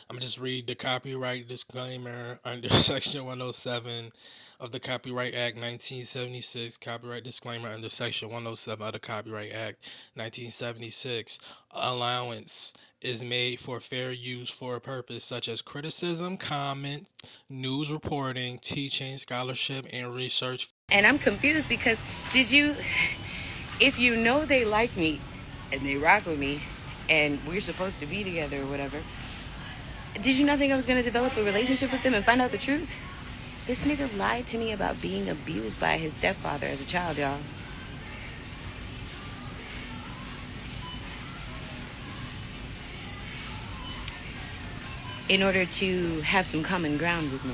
I'm just read the copyright disclaimer under Section 107 of the Copyright Act 1976. Copyright disclaimer under Section 107 of the Copyright Act 1976. Allowance is made for fair use for a purpose such as criticism, comment, news reporting, teaching, scholarship, and research. And I'm confused because if you know they like me and they rock with me and we're supposed to be together or whatever, did you not think I was going to develop a relationship with them and find out the truth? This nigga lied to me about being abused by his stepfather as a child, y'all. In order to have some common ground with me.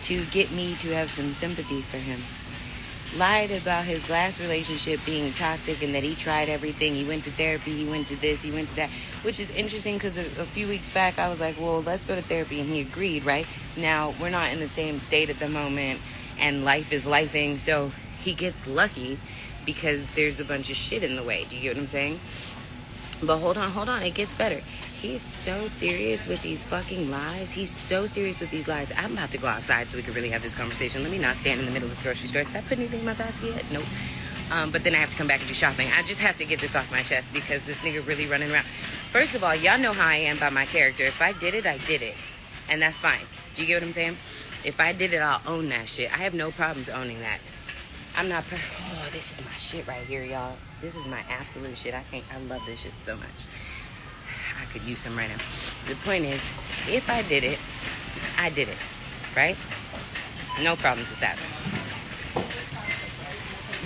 To get me to have some sympathy for him. Lied about his last relationship being toxic and that he tried everything. He went to therapy, he went to this, he went to that. Which is interesting because a few weeks back I was like, well, let's go to therapy, and he agreed, right? Now, we're not in the same state at the moment and life is lifing, so he gets lucky because there's a bunch of shit in the way. Do you get what I'm saying? But hold on, it gets better. He's so serious with these fucking lies. He's so serious with these lies. I'm about to go outside so we can really have this conversation. Let me not stand in the middle of this grocery store. Did I put anything in my basket yet? Nope. But then I have to come back and do shopping. I just have to get this off my chest because this nigga really running around. First of all, y'all know how I am by my character. If I did it, I did it. And that's fine. Do you get what I'm saying? If I did it, I'll own that shit. I have no problems owning that. I'm not... Oh, this is my shit right here, y'all. This is my absolute shit. I love this shit so much. I could use some right now. The point is, if I did it, I did it. Right? No problems with that.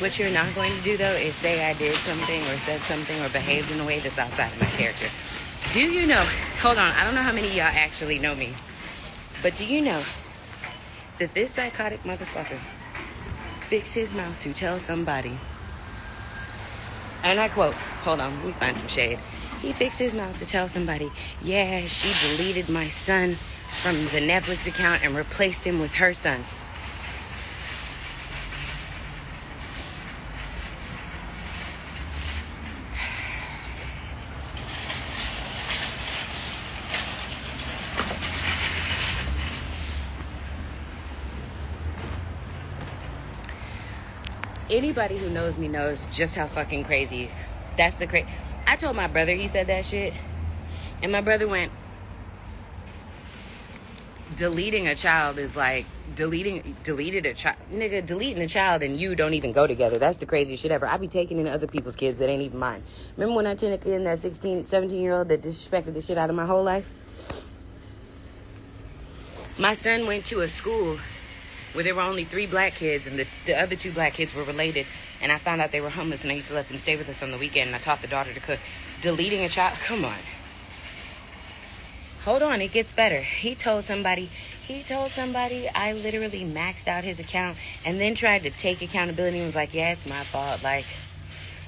What you're not going to do, though, is say I did something or said something or behaved in a way that's outside of my character. Do you know... Hold on. I don't know how many of y'all actually know me. But do you know that this psychotic motherfucker fixed his mouth to tell somebody, and I quote, hold on, let me find some shade. He fixed his mouth to tell somebody, yeah, she deleted my son from the Netflix account and replaced him with her son. Anybody who knows me knows just how fucking crazy. That's the crazy. I told my brother he said that shit, and my brother went, deleting a child is like deleting a child. Nigga, deleting a child and you don't even go together. That's the craziest shit ever. I be taking in other people's kids that ain't even mine. Remember when I took in that 16, 17-year-old that disrespected the shit out of my whole life? My son went to a school where there were only 3 black kids and the other 2 black kids were related, and I found out they were homeless, and I used to let them stay with us on the weekend, and I taught the daughter to cook. Deleting a child? Come on. Hold on, it gets better. He told somebody I literally maxed out his account and then tried to take accountability and was like, yeah, it's my fault. Like,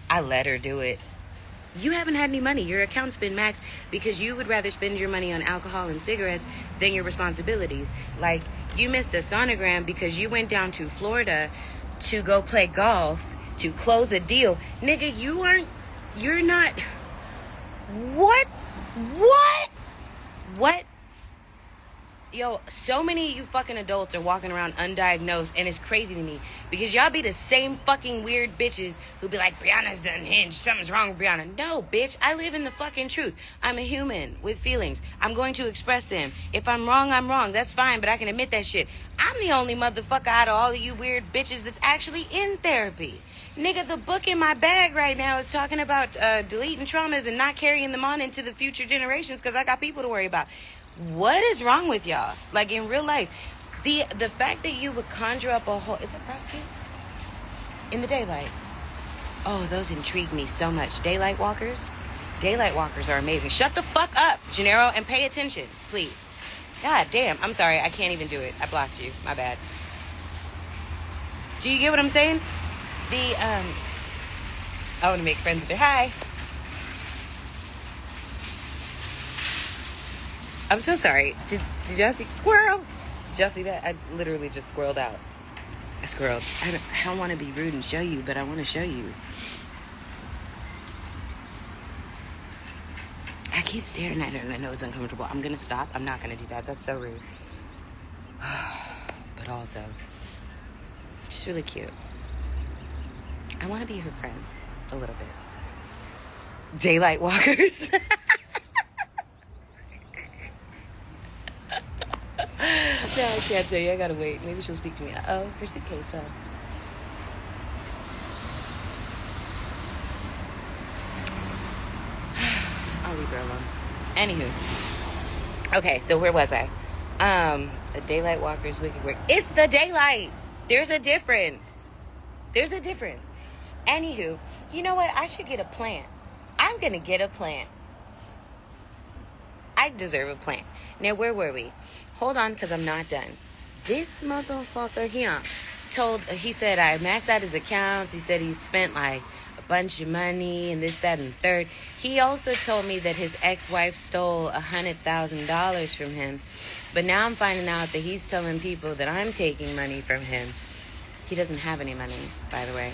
I let her do it. You haven't had any money. Your account's been maxed because you would rather spend your money on alcohol and cigarettes than your responsibilities. Like, you missed a sonogram because you went down to Florida to go play golf to close a deal. Nigga, you're not... What? Yo, so many of you fucking adults are walking around undiagnosed, and it's crazy to me because y'all be the same fucking weird bitches who be like, Briana's unhinged, something's wrong with Briana. No, bitch, I live in the fucking truth. I'm a human with feelings. I'm going to express them. If I'm wrong, I'm wrong. That's fine, but I can admit that shit. I'm the only motherfucker out of all of you weird bitches that's actually in therapy. Nigga, the book in my bag right now is talking about deleting traumas and not carrying them on into the future generations because I got people to worry about. What is wrong with y'all? Like, in real life, the fact that you would conjure up a whole... Is that prostitute? In the daylight. Oh, those intrigue me so much. Daylight walkers? Daylight walkers are amazing. Shut the fuck up, Gennaro, and pay attention, please. God damn. I'm sorry. I can't even do it. I blocked you. My bad. Do you get what I'm saying? I want to make friends with her. Hi. I'm so sorry. Did y'all see squirrel? Did y'all see that? I literally just squirreled out. I squirreled. I don't want to be rude and show you, but I want to show you. I can't keep staring at her and I know it's uncomfortable. I'm gonna stop. I'm not gonna do that. That's so rude. But also, she's really cute. I want to be her friend a little bit. Daylight walkers. No, I can't show you. I gotta wait. Maybe she'll speak to me. Oh, her suitcase fell. I'll leave her alone. Anywho. Okay, so where was I? A daylight walker's wicked work. It's the daylight. There's a difference. There's a difference. Anywho, you know what? I should get a plant. I'm gonna get a plant. I deserve a plant. Now, where were we? Hold on, because I'm not done. This motherfucker here he said I maxed out his accounts. He said he spent like a bunch of money and this, that, and third. He also told me that his ex-wife stole $100,000 from him. But now I'm finding out that he's telling people that I'm taking money from him. He doesn't have any money, by the way.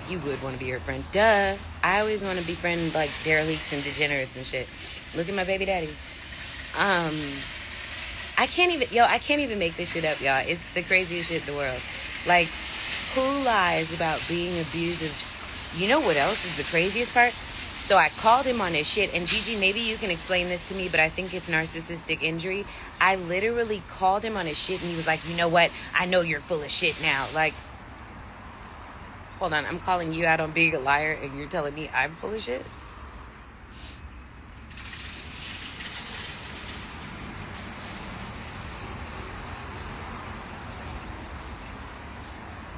You would want to be her friend. Duh. I always want to befriend like derelicts and degenerates and shit. Look at my baby daddy. I can't even make this shit up, y'all. It's the craziest shit in the world. Like, who lies about being abused? You know what else is the craziest part? So I called him on his shit, and Gigi, maybe you can explain this to me, but I think it's narcissistic injury. I literally called him on his shit, and he was like, you know what? I know you're full of shit now. Like, hold on, I'm calling you out on being a liar, and you're telling me I'm full of shit?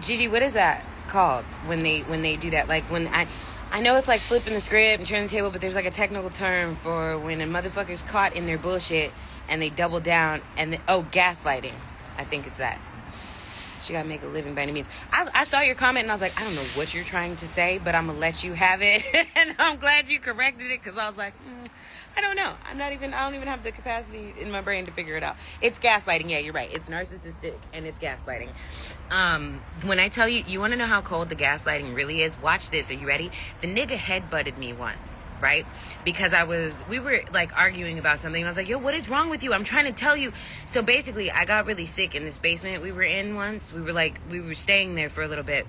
Gigi, what is that called when they do that? Like, when I know it's like flipping the script and turning the table, but there's like a technical term for when a motherfucker's caught in their bullshit and they double down and gaslighting. I think it's that. She gotta make a living by any means. I saw your comment and I was like, I don't know what you're trying to say, but I'm gonna let you have it. And I'm glad you corrected it, because I was like, I don't know. I don't even have the capacity in my brain to figure it out. It's gaslighting. Yeah, you're right. It's narcissistic and it's gaslighting. When I tell you, you want to know how cold the gaslighting really is? Watch this. Are you ready? The nigga headbutted me once, right? Because we were like arguing about something. And I was like, yo, what is wrong with you? I'm trying to tell you. So basically, I got really sick in this basement we were in once. We were staying there for a little bit.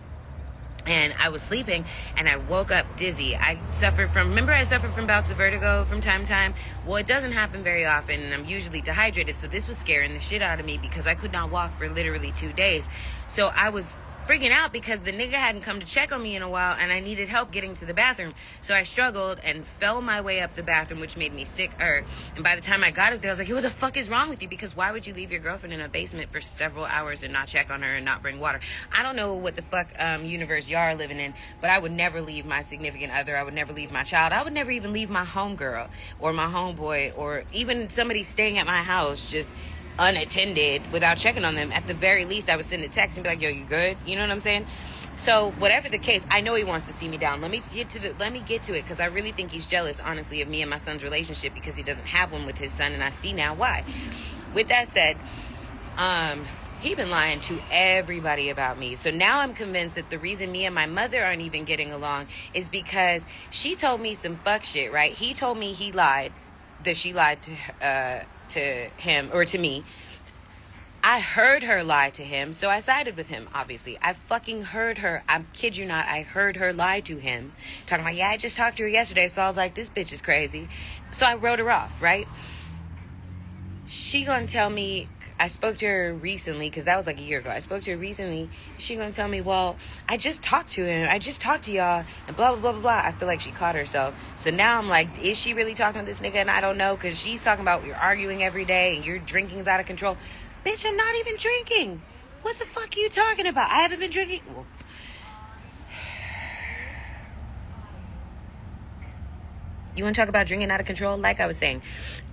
And I was sleeping and I woke up dizzy. I suffer from bouts of vertigo from time to time. Well, it doesn't happen very often and I'm usually dehydrated. So this was scaring the shit out of me because I could not walk for literally 2 days. So I was freaking out because the nigga hadn't come to check on me in a while and I needed help getting to the bathroom. So I struggled and fell my way up the bathroom, which made me sicker. And by the time I got up there, I was like, yo, what the fuck is wrong with you? Because why would you leave your girlfriend in a basement for several hours and not check on her and not bring water? I don't know what the fuck universe y'all are living in, but I would never leave my significant other. I would never leave my child. I would never even leave my homegirl or my homeboy or even somebody staying at my house just unattended without checking on them. At the very least, I would send a text and be like, yo, you good? You know what I'm saying? So whatever the case, I know he wants to see me down. Let me get to it, because I really think he's jealous, honestly, of me and my son's relationship, because he doesn't have one with his son, and I see now why. With that said, he been lying to everybody about me. So now I'm convinced that the reason me and my mother aren't even getting along is because she told me some fuck shit, right? He told me he lied, that she lied to him or to me. I heard her lie to him, so I sided with him, obviously. I fucking heard her. I kid you not, I heard her lie to him. Talking about, yeah, I just talked to her yesterday, so I was like, this bitch is crazy. So I wrote her off, right? She gonna tell me, I spoke to her recently, because that was like a year ago. I spoke to her recently. She gonna tell me, well, I just talked to him. I just talked to y'all, and blah, blah, blah, blah, blah. I feel like she caught herself. So now I'm like, is she really talking to this nigga? And I don't know, because she's talking about you're arguing every day, and your drinking's out of control. Bitch, I'm not even drinking. What the fuck are you talking about? I haven't been drinking. Well, you want to talk about drinking out of control? Like I was saying,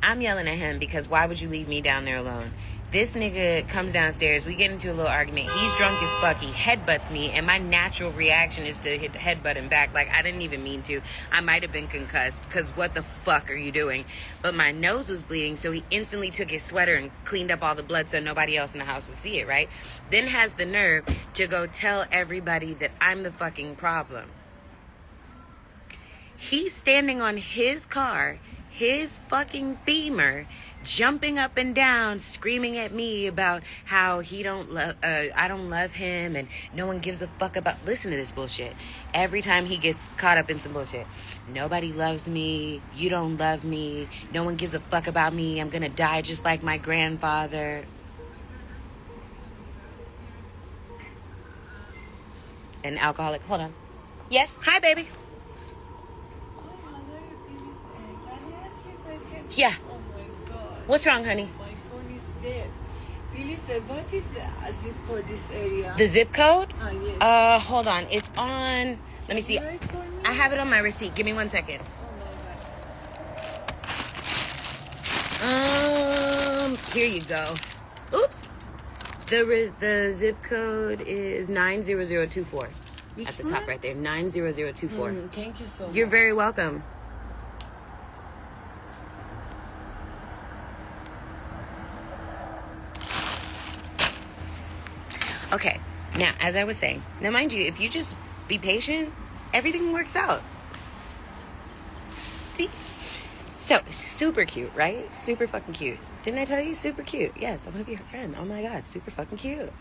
I'm yelling at him because why would you leave me down there alone? This nigga comes downstairs. We get into a little argument. He's drunk as fuck. He headbutts me. And my natural reaction is to hit the headbutt him back. Like, I didn't even mean to. I might have been concussed. Because what the fuck are you doing? But my nose was bleeding. So he instantly took his sweater and cleaned up all the blood so nobody else in the house would see it, right? Then has the nerve to go tell everybody that I'm the fucking problem. He's standing on his car, his fucking Beamer, jumping up and down, screaming at me about how I don't love him, and no one gives a fuck about. Listen to this bullshit. Every time he gets caught up in some bullshit, nobody loves me. You don't love me. No one gives a fuck about me. I'm gonna die just like my grandfather. An alcoholic. Hold on. Yes. Hi, baby. Yeah. Oh my god. What's wrong, honey? My phone is dead. Please, what is the zip code this area? The zip code? Yes. Hold on. It's on. Let me see. Right for me? I have it on my receipt. Give me 1 second. Here you go. Oops. The zip code is 90024. Which At the one? top right there. 90024. Thank you so much. You're very welcome. Okay. Now, as I was saying, now mind you, if you just be patient, everything works out. See? So, super cute, right? Super fucking cute. Didn't I tell you? Super cute. Yes, I want to be her friend. Oh my God, super fucking cute.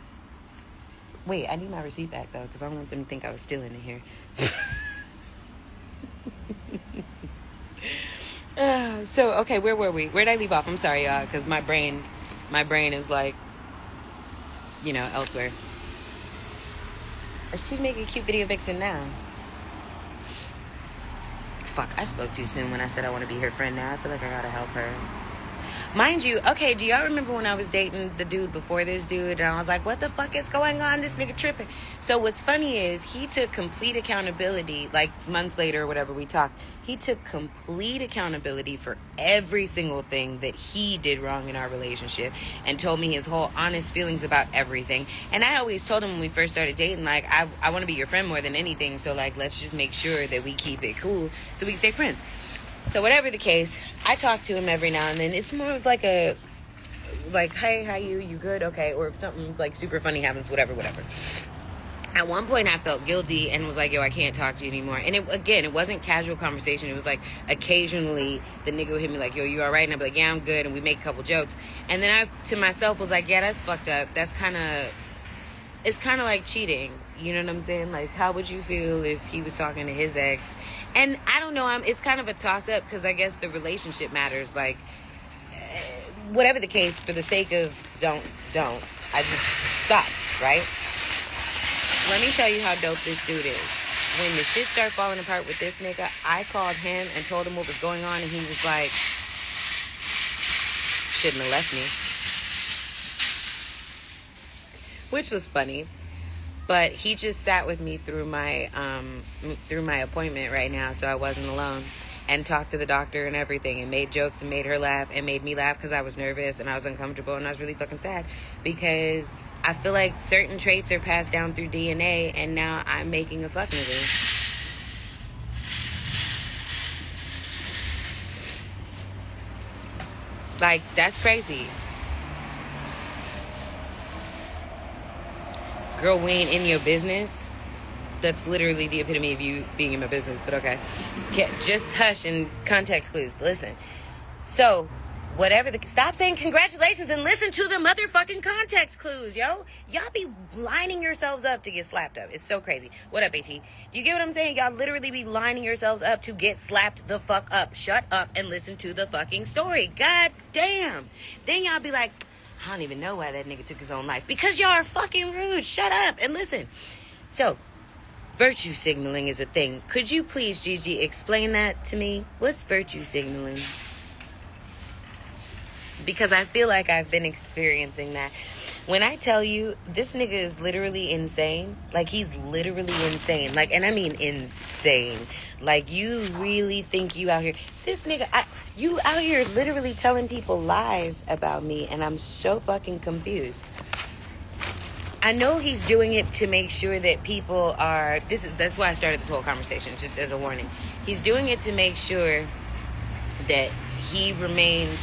Wait, I need my receipt back though, because I don't want them to think I was stealing it here. So, okay, where were we? Where'd I leave off? I'm sorry, y'all, because my brain is like, elsewhere. I should make a cute video vixen now. Fuck, I spoke too soon when I said I want to be her friend now. I feel like I gotta help her. Mind you, okay, do y'all remember when I was dating the dude before this dude? And I was like, what the fuck is going on? This nigga tripping. So what's funny is he took complete accountability, like months later or whatever we talked. He took complete accountability for every single thing that he did wrong in our relationship and told me his whole honest feelings about everything. And I always told him when we first started dating, like, I want to be your friend more than anything. So, like, let's just make sure that we keep it cool so we can stay friends. So whatever the case, I talk to him every now and then. It's more of like hey, how you good? Okay. Or if something like super funny happens, whatever. At one point I felt guilty and was like, yo, I can't talk to you anymore. And it wasn't casual conversation. It was like occasionally the nigga would hit me like, yo, you all right? And I'd be like, yeah, I'm good. And we make a couple jokes. And then I, to myself, was like, yeah, that's fucked up. It's kind of like cheating. You know what I'm saying? Like, how would you feel if he was talking to his ex? And I don't know, it's kind of a toss-up because I guess the relationship matters. Like, whatever the case, for the sake of don't, I just stopped, right? Let me tell you how dope this dude is. When the shit started falling apart with this nigga, I called him and told him what was going on, and he was like, shouldn't have left me. Which was funny. But he just sat with me through my appointment right now, so I wasn't alone, and talked to the doctor and everything, and made jokes and made her laugh and made me laugh because I was nervous and I was uncomfortable and I was really fucking sad because I feel like certain traits are passed down through DNA, and now I'm making a fuck nigga. Like, that's crazy. Girl, we ain't in your business. That's literally the epitome of you being in my business, but okay. Just hush and context clues. Listen. So, stop saying congratulations and listen to the motherfucking context clues, yo. Y'all be lining yourselves up to get slapped up. It's so crazy. What up, AT? Do you get what I'm saying? Y'all literally be lining yourselves up to get slapped the fuck up. Shut up and listen to the fucking story. God damn. Then y'all be like, I don't even know why that nigga took his own life. Because y'all are fucking rude. Shut up and listen. So, virtue signaling is a thing. Could you please, Gigi, explain that to me? What's virtue signaling? Because I feel like I've been experiencing that. When I tell you, this nigga is literally insane. Like, he's literally insane. Like, and I mean insane. Like, you really think you out here. This nigga, you out here literally telling people lies about me, and I'm so fucking confused. I know he's doing it to make sure that people are... That's why I started this whole conversation, just as a warning. He's doing it to make sure that he remains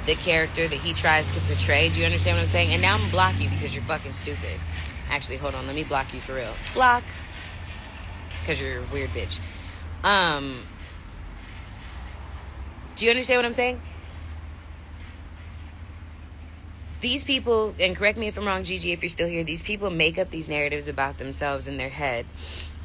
the character that he tries to portray. Do you understand what I'm saying? And now I'm gonna block you because you're fucking stupid. Actually, hold on. Let me block you for real. Block. Because you're a weird bitch. Do you understand what I'm saying? These people, and correct me if I'm wrong, Gigi, if you're still here, these people make up these narratives about themselves in their head,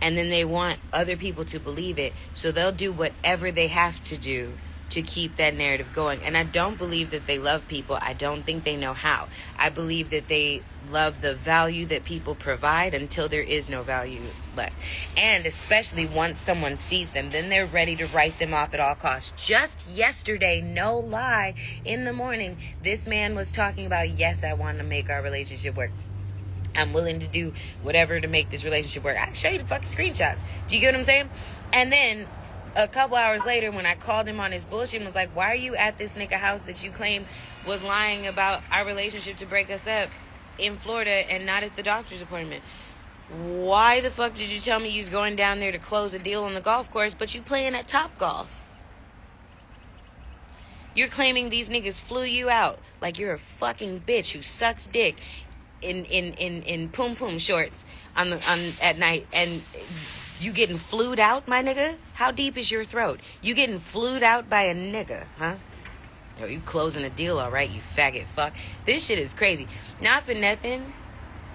and then they want other people to believe it, so they'll do whatever they have to do to keep that narrative going. And I don't believe that they love people. I don't think they know how. I believe that they love the value that people provide until there is no value left. And especially once someone sees them, then they're ready to write them off at all costs. Just yesterday, no lie, in the morning, this man was talking about, yes, I want to make our relationship work. I'm willing to do whatever to make this relationship work. I can show you the fucking screenshots. Do you get what I'm saying? And then a couple hours later, when I called him on his bullshit and was like, why are you at this nigga house that you claim was lying about our relationship to break us up in Florida and not at the doctor's appointment? Why the fuck did you tell me you was going down there to close a deal on the golf course, but you playing at Top Golf? You're claiming these niggas flew you out like you're a fucking bitch who sucks dick in poom poom shorts on at night, and you getting flued out, my nigga? How deep is your throat? You getting flued out by a nigga, huh? Or you closing a deal, all right, you faggot fuck. This shit is crazy. Not for nothing.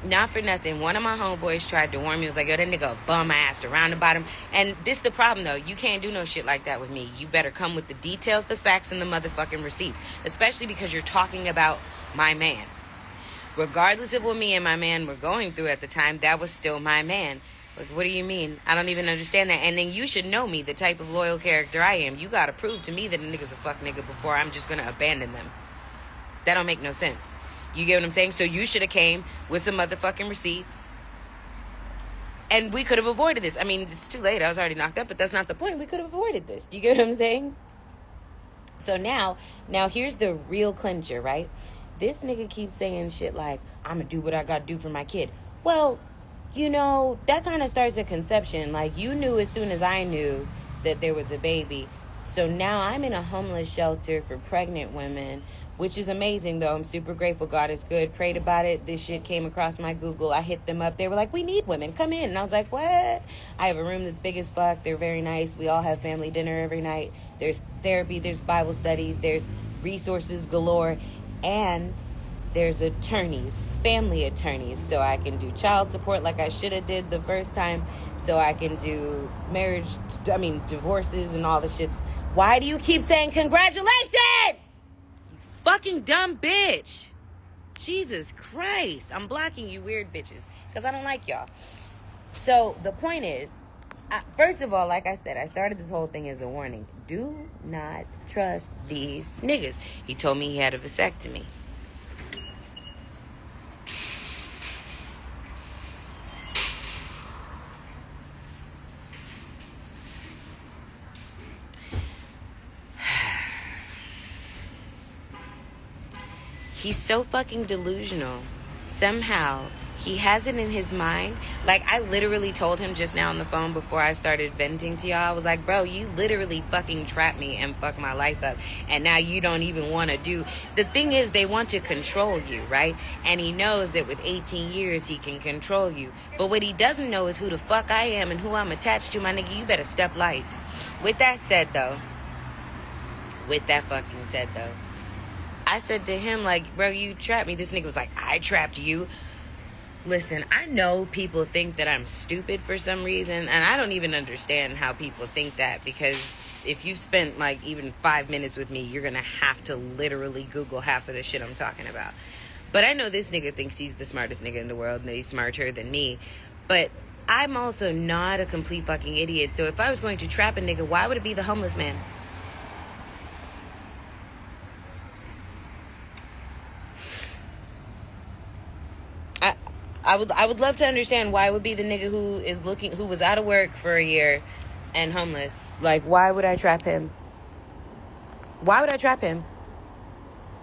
One of my homeboys tried to warn me. He was like, yo, that nigga bum ass around the bottom. And this the problem, though. You can't do no shit like that with me. You better come with the details, the facts, and the motherfucking receipts. Especially because you're talking about my man. Regardless of what me and my man were going through at the time, that was still my man. Like, what do you mean? I don't even understand that. And then you should know me, the type of loyal character I am. You gotta prove to me that a nigga's a fuck nigga before I'm just gonna abandon them. That don't make no sense. You get what I'm saying? So you should have came with some motherfucking receipts. And we could have avoided this. I mean, it's too late. I was already knocked up, but that's not the point. We could have avoided this. Do you get what I'm saying? So now here's the real clincher, right? This nigga keeps saying shit like, I'm gonna do what I gotta do for my kid. Well, you know, that kind of starts at conception. Like, you knew as soon as I knew that there was a baby. So now I'm in a homeless shelter for pregnant women, which is amazing, though. I'm super grateful. God is good. Prayed about it. This shit came across my Google. I hit them up. They were like, we need women. Come in. And I was like, what? I have a room that's big as fuck. They're very nice. We all have family dinner every night. There's therapy. There's Bible study. There's resources galore. And there's attorneys, family attorneys, so I can do child support like I should have did the first time, so I can do divorces and all the shits. Why do you keep saying congratulations? You fucking dumb bitch. Jesus Christ. I'm blocking you weird bitches because I don't like y'all. So the point is, first of all, like I said, I started this whole thing as a warning. Do not trust these niggas. He told me he had a vasectomy. He's so fucking delusional. Somehow, he has it in his mind. Like, I literally told him just now on the phone before I started venting to y'all. I was like, bro, you literally fucking trapped me and fucked my life up. And now you don't even want to do... The thing is, they want to control you, right? And he knows that with 18 years, he can control you. But what he doesn't know is who the fuck I am and who I'm attached to. My nigga, you better step light. With that said, though, I said to him, like, bro, you trapped me. This nigga was like, I trapped you. Listen, I know people think that I'm stupid for some reason, and I don't even understand how people think that, because if you've spent, like, even 5 minutes with me, you're going to have to literally Google half of the shit I'm talking about. But I know this nigga thinks he's the smartest nigga in the world, and that he's smarter than me. But I'm also not a complete fucking idiot, so if I was going to trap a nigga, why would it be the homeless man? I would love to understand why it would be the nigga who was out of work for a year and homeless. Like, why would I trap him? Why would I trap him?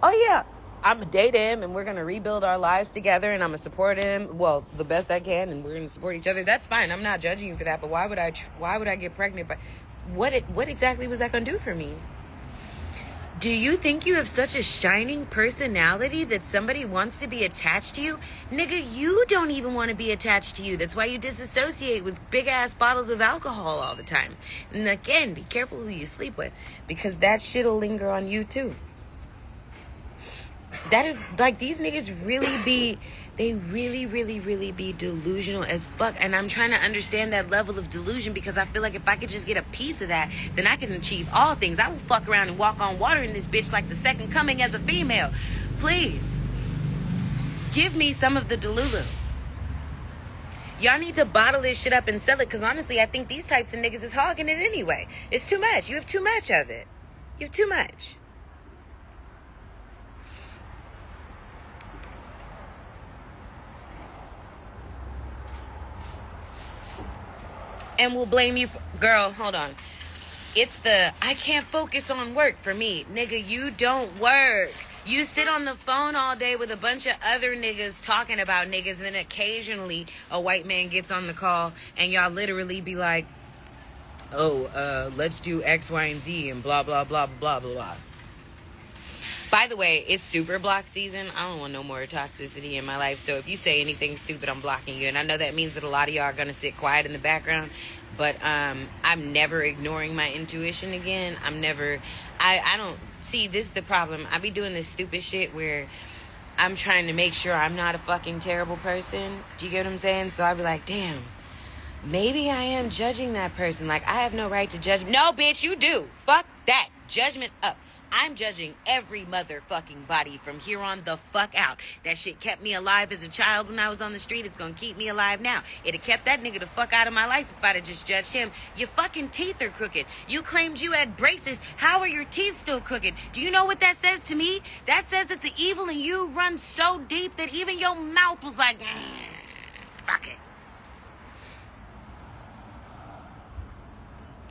Oh, yeah, I'm going to date him and we're going to rebuild our lives together and I'm going to support him, well, the best I can, and we're going to support each other. That's fine. I'm not judging you for that, but why would I get pregnant? What exactly was that going to do for me? Do you think you have such a shining personality that somebody wants to be attached to you? Nigga, you don't even want to be attached to you. That's why you disassociate with big ass bottles of alcohol all the time. And again, be careful who you sleep with, because that shit'll linger on you too. That is, like, these niggas really be, they really be delusional as fuck. And I'm trying to understand that level of delusion, because I feel like if I could just get a piece of that, then I can achieve all things. I will fuck around and walk on water in this bitch like the second coming as a female. Please, give me some of the delulu. Y'all need to bottle this shit up and sell it, because honestly, I think these types of niggas is hogging it anyway. It's too much. You have too much of it. You have too much. And we'll blame you for, girl, hold on. It's the, I can't focus on work for me. Nigga, you don't work. You sit on the phone all day with a bunch of other niggas talking about niggas, and then occasionally a white man gets on the call and y'all literally be like, oh, let's do X, Y, and Z and blah, blah, blah, blah, blah, blah. By the way, it's super block season. I don't want no more toxicity in my life. So if you say anything stupid, I'm blocking you. And I know that means that a lot of y'all are going to sit quiet in the background. But I'm never ignoring my intuition again. I don't, see, this is the problem. I be doing this stupid shit where I'm trying to make sure I'm not a fucking terrible person. Do you get what I'm saying? So I be like, damn, maybe I am judging that person. Like, I have no right to judge. No, bitch, you do. Fuck that. Judgment up. I'm judging every motherfucking body from here on the fuck out. That shit kept me alive as a child when I was on the street. It's gonna keep me alive now. It'd have kept that nigga the fuck out of my life if I'd have just judged him. Your fucking teeth are crooked. You claimed you had braces. How are your teeth still crooked? Do you know what that says to me? That says that the evil in you runs so deep that even your mouth was like, fuck it.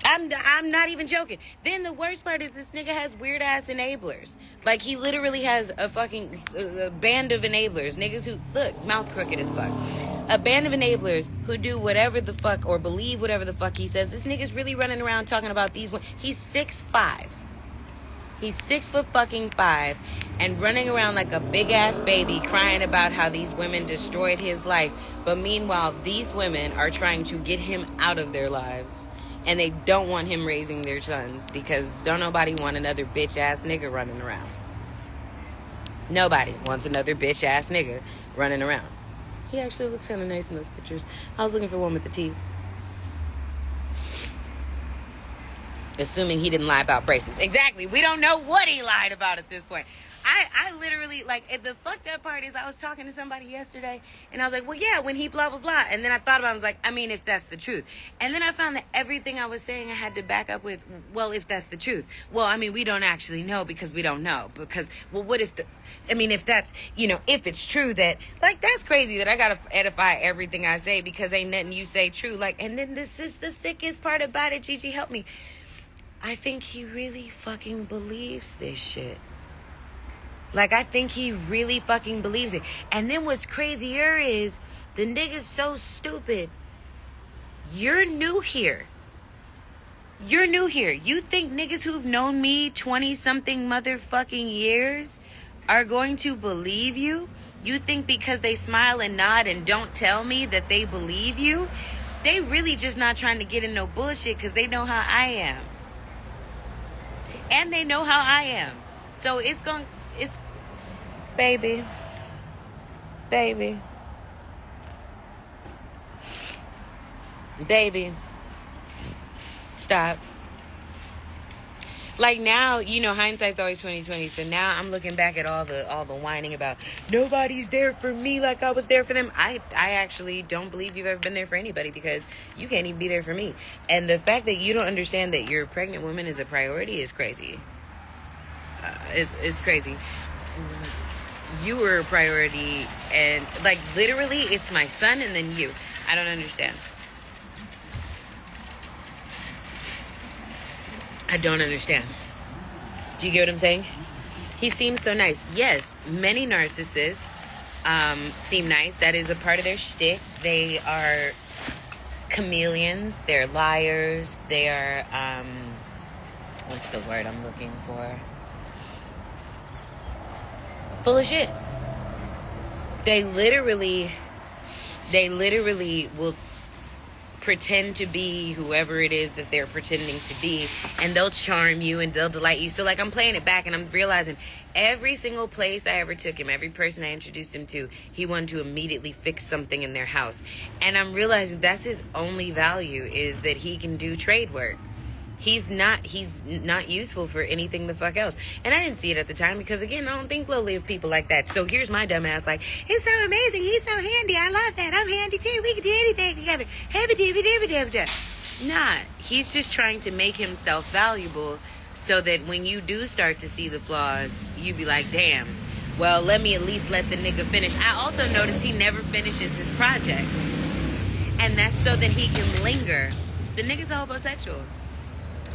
I'm not even joking. Then the worst part is this nigga has weird ass enablers. Like, he literally has a fucking a band of enablers. Niggas who, look, mouth crooked as fuck. A band of enablers who do whatever the fuck or believe whatever the fuck he says. This nigga's really running around talking about these. He's 6'5". He's 6'5" and running around like a big ass baby crying about how these women destroyed his life. But meanwhile, these women are trying to get him out of their lives. And they don't want him raising their sons, because don't nobody want another bitch ass nigga running around. Nobody wants another bitch ass nigga running around. He actually looks kind of nice in those pictures. I was looking for one with the teeth. Assuming he didn't lie about braces. Exactly. We don't know what he lied about at this point. I literally, like, the fucked up part is I was talking to somebody yesterday, and I was like, well, yeah, when he blah, blah, blah. And then I thought about it, I was like, I mean, if that's the truth. And then I found that everything I was saying I had to back up with, well, if that's the truth. Well, I mean, we don't actually know because we don't know. Because, well, what if if that's, if it's true that, like, that's crazy that I gotta edify everything I say because ain't nothing you say true. Like, and then this is the sickest part about it, Gigi, help me. I think he really fucking believes this shit. Like, I think he really fucking believes it. And then what's crazier is the nigga's so stupid. You're new here. You're new here. You think niggas who've known me 20-something motherfucking years are going to believe you? You think because they smile and nod and don't tell me that they believe you? They really just not trying to get in no bullshit because they know how I am. And they know how I am. So it's baby, stop. Like, now, hindsight's always 20/20. So now I'm looking back at all the whining about nobody's there for me like I was there for them. I actually don't believe you've ever been there for anybody, because you can't even be there for me. And the fact that you don't understand that your pregnant woman is a priority is crazy. It's crazy. You were a priority, and, like, literally it's my son and then you. I don't understand. I don't understand. Do you get what I'm saying? He seems so nice. Yes, many narcissists seem nice. That is a part of their shtick. They are chameleons. They're liars. They are, what's the word I'm looking for? Full of shit. They literally will pretend to be whoever it is that they're pretending to be, and they'll charm you and they'll delight you. So like, I'm playing it back and I'm realizing every single place I ever took him, every person I introduced him to, he wanted to immediately fix something in their house. And I'm realizing that's his only value, is that he can do trade work. He's not useful for anything the fuck else. And I didn't see it at the time because, again, I don't think lowly of people like that. So here's my dumb ass like, it's so amazing, he's so handy, I love that, I'm handy too, we can do anything together. Nah, he's just trying to make himself valuable so that when you do start to see the flaws, you be like, damn, well, let me at least let the nigga finish. I also noticed he never finishes his projects. And that's so that he can linger. The nigga's a homosexual.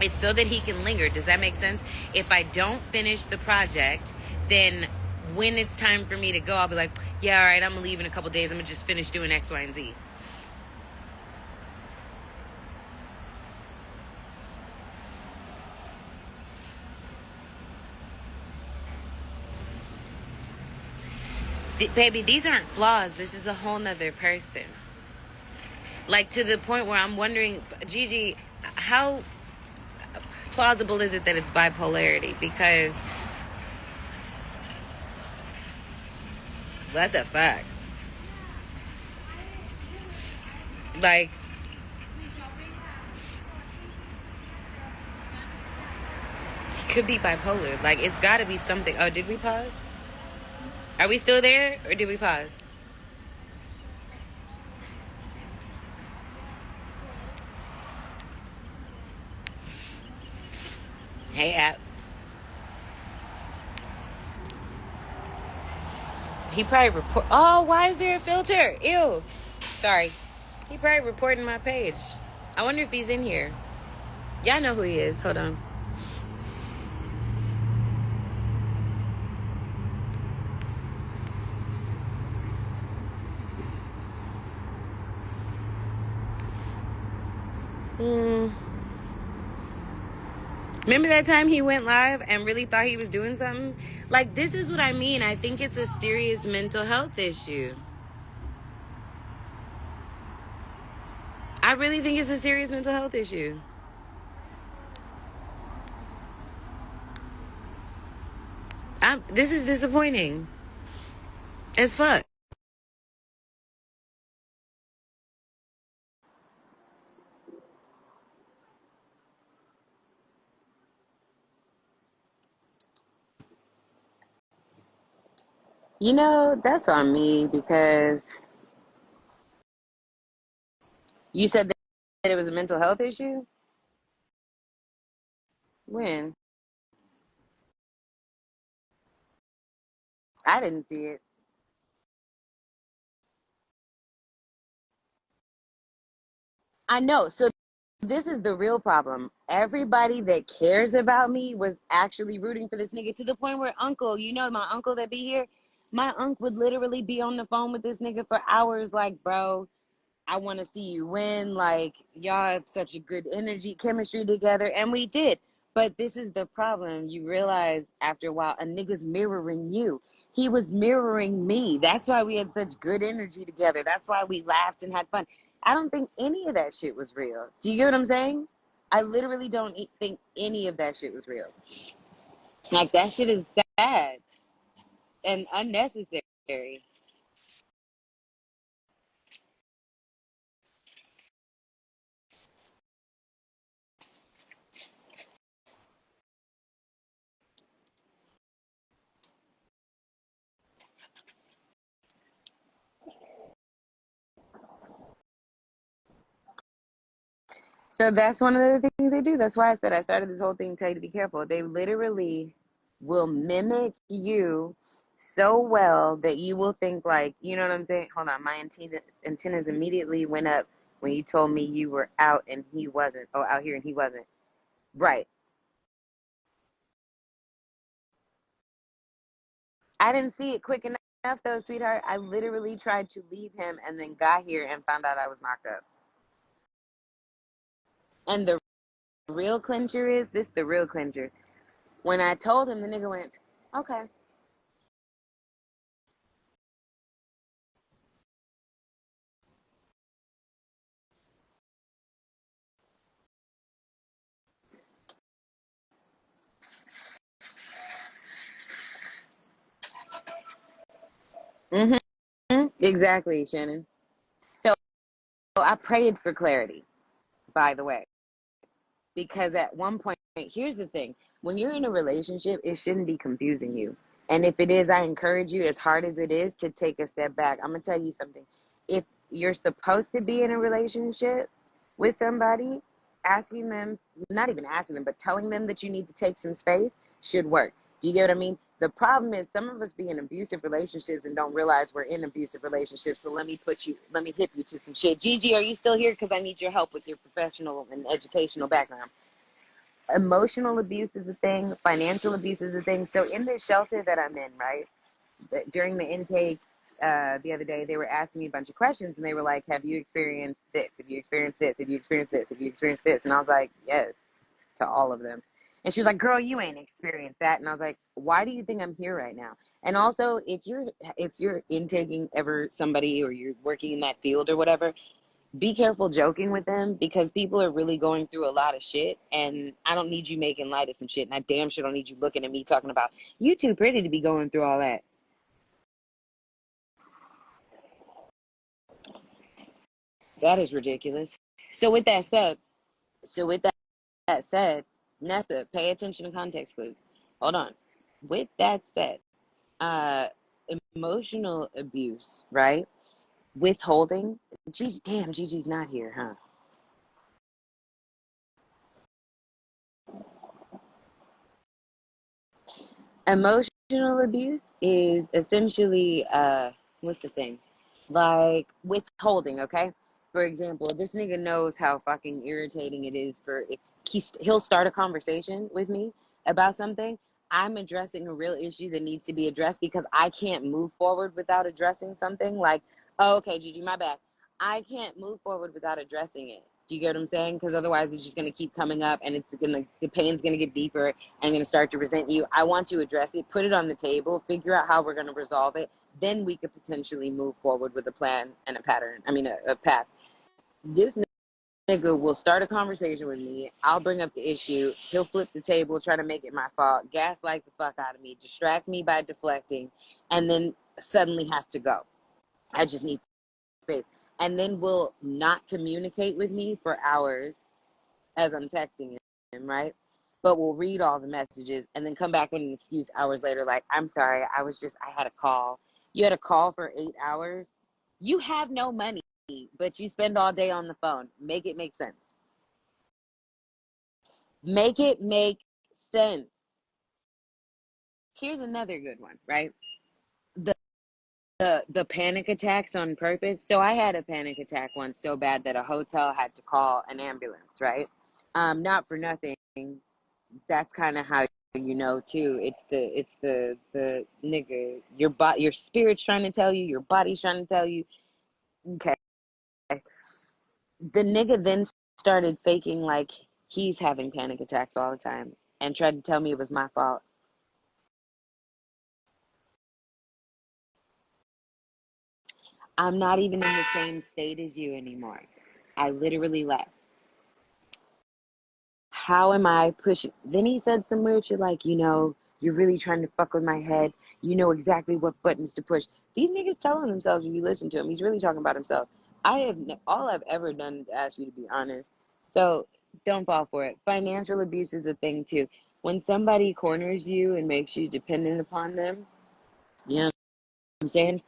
It's so that he can linger. Does that make sense? If I don't finish the project, then when it's time for me to go, I'll be like, yeah, all right, I'm going to leave in a couple days. I'm going to just finish doing X, Y, and Z. Baby, these aren't flaws. This is a whole nother person. Like, to the point where I'm wondering, Gigi, how plausible is it that it's bipolarity? Because what the fuck? Like, he could be bipolar. Like, it's got to be something. Oh, did we pause? Are we still there, or did we pause? Hey, app. He probably report. Oh, why is there a filter? Ew. Sorry. He probably reporting my page. I wonder if he's in here. Y'all know who he is. Hold on. Remember that time he went live and really thought he was doing something? Like, this is what I mean. I think it's a serious mental health issue. I really think it's a serious mental health issue. This is disappointing as fuck. You know, that's on me because you said that it was a mental health issue. When? I didn't see it. I know. So this is the real problem. Everybody that cares about me was actually rooting for this nigga, to the point where uncle, you know, my uncle that be here, my uncle would literally be on the phone with this nigga for hours like, bro, I want to see you win. Like, y'all have such a good energy, chemistry together. And we did. But this is the problem. You realize after a while, a nigga's mirroring you. He was mirroring me. That's why we had such good energy together. That's why we laughed and had fun. I don't think any of that shit was real. Do you get what I'm saying? I literally don't think any of that shit was real. Like, that shit is sad and unnecessary. So that's one of the things they do. That's why I said I started this whole thing to tell you to be careful. They literally will mimic you so well that you will think like, you know what I'm saying? Hold on, my antennas immediately went up when you told me you were out and he wasn't. Oh, out here and he wasn't. Right. I didn't see it quick enough though, sweetheart. I literally tried to leave him and then got here and found out I was knocked up. And the real clincher is this, the real clincher. When I told him, the nigga went, okay. Exactly, Shannon. So I prayed for clarity, by the way, because at one point, here's the thing: when you're in a relationship, it shouldn't be confusing you. And if it is, I encourage you, as hard as it is, to take a step back. I'm gonna tell you something. If you're supposed to be in a relationship with somebody, asking them, not even asking them, but telling them that you need to take some space should work. Do you get what I mean? The problem is some of us be in abusive relationships and don't realize we're in abusive relationships. So let me hip you to some shit. Gigi, are you still here? Because I need your help with your professional and educational background. Emotional abuse is a thing. Financial abuse is a thing. So in the shelter that I'm in, right, during the intake the other day, they were asking me a bunch of questions, and they were like, have you experienced this? Have you experienced this? Have you experienced this? Have you experienced this? And I was like, yes, to all of them. And she was like, girl, you ain't experienced that. And I was like, why do you think I'm here right now? And also, if you're intaking ever somebody, or you're working in that field or whatever, be careful joking with them, because people are really going through a lot of shit, and I don't need you making light of some shit, and I damn sure don't need you looking at me talking about, you too pretty to be going through all that. That is ridiculous. So with that said, so with that said, Nessa, pay attention to context clues. Hold on. With that said, uh, emotional abuse, right? Withholding. Gigi, damn, Gigi's not here, huh? Emotional abuse is essentially, what's the thing? Like withholding, okay? For example, this nigga knows how fucking irritating it is for if he'll start a conversation with me about something. I'm addressing a real issue that needs to be addressed, because I can't move forward without addressing something. Like, oh, okay, Gigi, my bad. I can't move forward without addressing it. Do you get what I'm saying? Because otherwise, it's just gonna keep coming up, and the pain's gonna get deeper, and I'm gonna start to resent you. I want to address it, put it on the table, figure out how we're gonna resolve it. Then we could potentially move forward with a plan and a pattern. I mean, a path. This nigga will start a conversation with me. I'll bring up the issue. He'll flip the table, try to make it my fault, gaslight the fuck out of me, distract me by deflecting, and then suddenly have to go. I just need space. And then will not communicate with me for hours as I'm texting him, right? But we'll read all the messages and then come back with an excuse hours later, like, I'm sorry, I had a call. You had a call for 8 hours? You have no money, but you spend all day on the phone. Make it make sense. Make it make sense. Here's another good one, right? The the panic attacks on purpose. So I had a panic attack once so bad that a hotel had to call an ambulance, right? Not for nothing. That's kind of how you know too. It's the nigga. Your spirit's trying to tell you. Your body's trying to tell you. Okay. The nigga then started faking like he's having panic attacks all the time, and tried to tell me it was my fault. I'm not even in the same state as you anymore. I literally left. How am I pushing? Then he said some weird shit like, you're really trying to fuck with my head. You know exactly what buttons to push. These niggas telling themselves, if you listen to him, he's really talking about himself. All I've ever done is ask you to be honest. So don't fall for it. Financial abuse is a thing too. When somebody corners you and makes you dependent upon them, you know what I'm saying?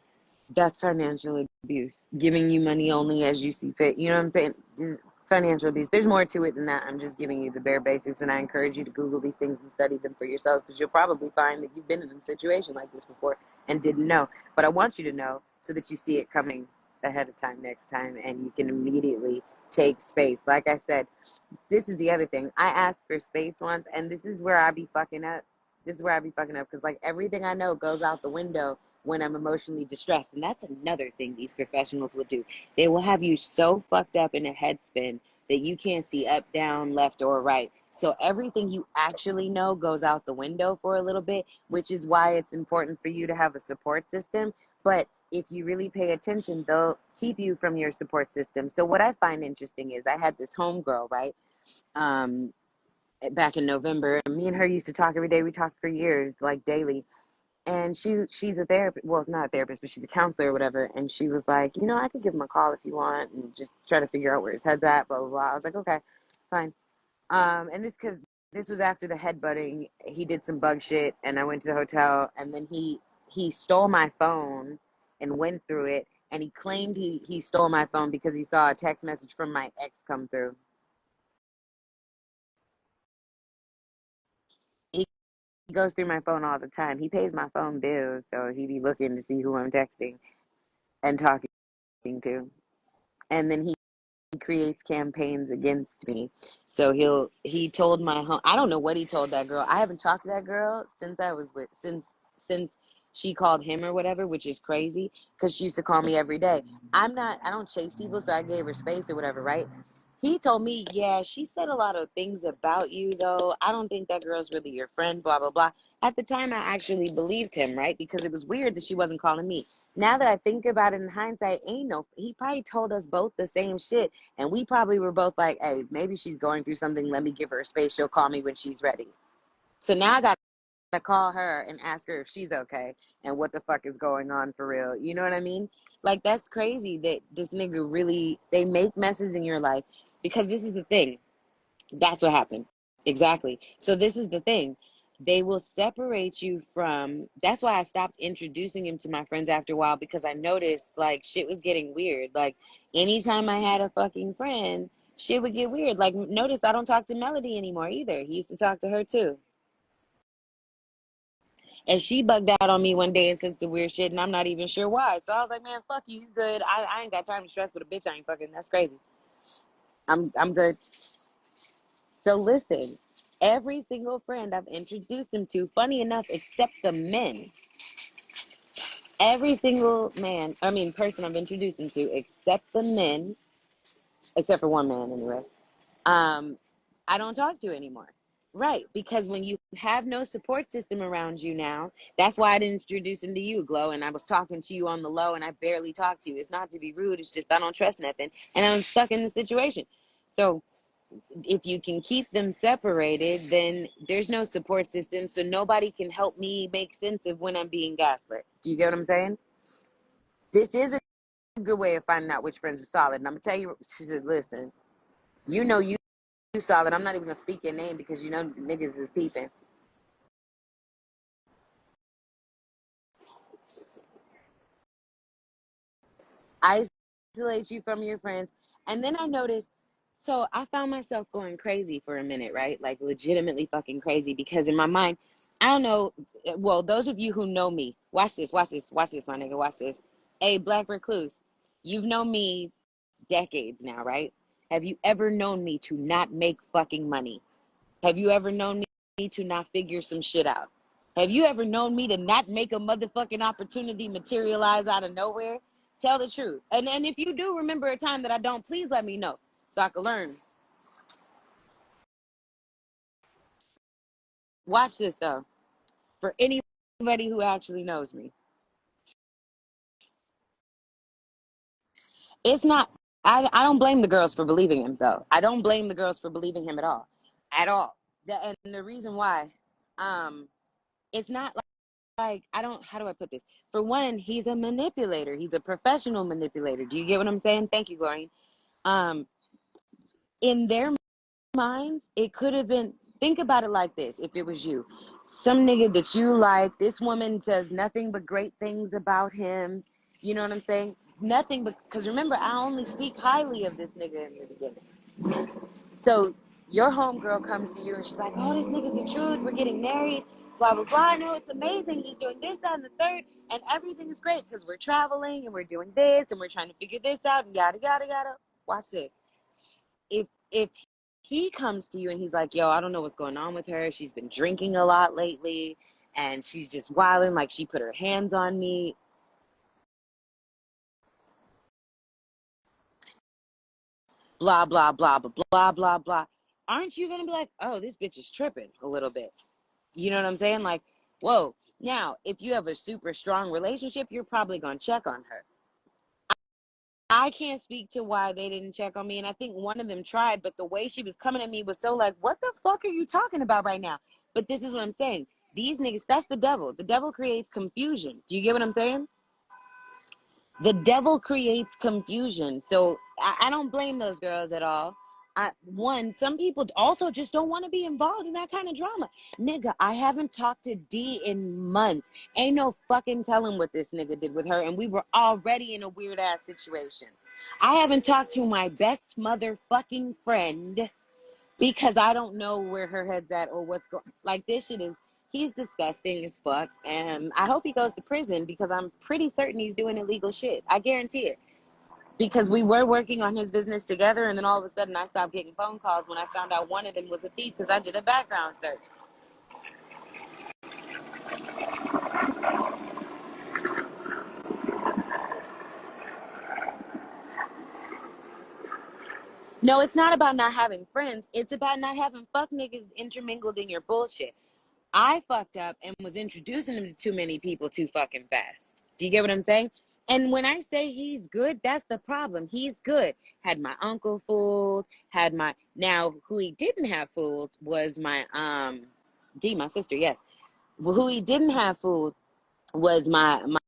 That's financial abuse. Giving you money only as you see fit. You know what I'm saying? Financial abuse. There's more to it than that. I'm just giving you the bare basics, and I encourage you to Google these things and study them for yourself, because you'll probably find that you've been in a situation like this before and didn't know. But I want you to know so that you see it coming ahead of time next time, and you can immediately take space. Like I said, this is the other thing. I asked for space once, and this is where I be fucking up. This is where I be fucking up, because like everything I know goes out the window when I'm emotionally distressed. And that's another thing these professionals will do. They will have you so fucked up in a head spin that you can't see up, down, left, or right. So everything you actually know goes out the window for a little bit, which is why it's important for you to have a support system. But if you really pay attention, they'll keep you from your support system. So what I find interesting is I had this homegirl, right? Back in November. Me and her used to talk every day. We talked for years, like daily. And she's a therapist. Well, not a therapist, but she's a counselor or whatever. And she was like, I could give him a call if you want and just try to figure out where his head's at, blah, blah, blah. I was like, okay, fine. And because this was after the headbutting, he did some bug shit, and I went to the hotel, and then he stole my phone and went through it, and he claimed he stole my phone because he saw a text message from my ex come through. He goes through my phone all the time. He pays my phone bills, so he be looking to see who I'm texting and talking to. And then he creates campaigns against me. So he told my home, I don't know what he told that girl. I haven't talked to that girl since I was with since she called him or whatever, which is crazy because she used to call me every day. I don't chase people, so I gave her space or whatever, right? He told me, yeah, she said a lot of things about you, though. I don't think that girl's really your friend, blah, blah, blah. At the time, I actually believed him, right? Because it was weird that she wasn't calling me. Now that I think about it in hindsight, he probably told us both the same shit. And we probably were both like, hey, maybe she's going through something. Let me give her a space. She'll call me when she's ready. So now I got to call her and ask her if she's okay and what the fuck is going on for real. You know what I mean? Like, that's crazy that this nigga really, they make messes in your life because this is the thing. That's what happened. Exactly. So this is the thing. They will separate you from, that's why I stopped introducing him to my friends after a while, because I noticed like shit was getting weird. Like anytime I had a fucking friend, shit would get weird. Like notice I don't talk to Melody anymore either. He used to talk to her too. And she bugged out on me one day and said some weird shit, and I'm not even sure why. So I was like, man, fuck you, you good. I ain't got time to stress with a bitch I ain't fucking. That's crazy. I'm good. So listen, every single friend I've introduced him to, funny enough, except the men, every single person I've introduced him to, except the men, except for one man anyway, um, I don't talk to anymore. Right, because when you have no support system around you now, that's why I didn't introduce him to you, Glow, and I was talking to you on the low, and I barely talk to you. It's not to be rude, it's just I don't trust nothing, and I'm stuck in the situation. So if you can keep them separated, then there's no support system, so nobody can help me make sense of when I'm being gaslit. Do you get what I'm saying? This is a good way of finding out which friends are solid. And I'm gonna tell you, she said, listen, you solid. I'm not even gonna speak your name because you know niggas is peeping. Isolate you from your friends. And then I noticed, so I found myself going crazy for a minute, right? Like legitimately fucking crazy because in my mind, I don't know. Well, those of you who know me, watch this, watch this, watch this, my nigga, watch this. Hey, Black Recluse, you've known me decades now, right? Have you ever known me to not make fucking money? Have you ever known me to not figure some shit out? Have you ever known me to not make a motherfucking opportunity materialize out of nowhere? Tell the truth. And if you do remember a time that I don't, please let me know so I can learn. Watch this though. For anybody who actually knows me. It's not I don't blame the girls for believing him though. I don't blame the girls for believing him at all. At all. And the reason why, it's not like I don't how do I put this? For one, he's a manipulator. He's a professional manipulator. Do you get what I'm saying? Thank you, Gloria. Um, in their minds, it could have been, think about it like this, if it was you. Some nigga that you like, this woman says nothing but great things about him. You know what I'm saying? Nothing but, because remember, I only speak highly of this nigga in the beginning. So your homegirl comes to you and she's like, oh, this nigga's the truth. We're getting married. Blah, blah, blah. I know it's amazing. He's doing this, that, and the third. And everything is great because we're traveling and we're doing this and we're trying to figure this out and yada, yada, yada. Watch this. If he comes to you and he's like, yo, I don't know what's going on with her. She's been drinking a lot lately and she's just wilding, like she put her hands on me. Blah, blah, blah, blah, blah, blah, blah. Aren't you going to be like, oh, this bitch is tripping a little bit? You know what I'm saying? Like, whoa. Now, if you have a super strong relationship, you're probably going to check on her. I can't speak to why they didn't check on me. And I think one of them tried, but the way she was coming at me was so like, what the fuck are you talking about right now? But this is what I'm saying. These niggas, that's the devil. The devil creates confusion. Do you get what I'm saying? The devil creates confusion. So I don't blame those girls at all. Some people also just don't want to be involved in that kind of drama. Nigga, I haven't talked to D in months. Ain't no fucking telling what this nigga did with her, and we were already in a weird ass situation. I haven't talked to my best motherfucking friend because I don't know where her head's at or what's going. Like, this shit is. He's disgusting as fuck, and I hope he goes to prison because I'm pretty certain he's doing illegal shit. I guarantee it. Because we were working on his business together, and then all of a sudden I stopped getting phone calls when I found out one of them was a thief because I did a background search. No, it's not about not having friends. It's about not having fuck niggas intermingled in your bullshit. I fucked up and was introducing him to too many people too fucking fast. Do you get what I'm saying? And when I say he's good, that's the problem. He's good. Had my uncle fooled, now who he didn't have fooled was my my sister, yes. Well, who he didn't have fooled was my mom.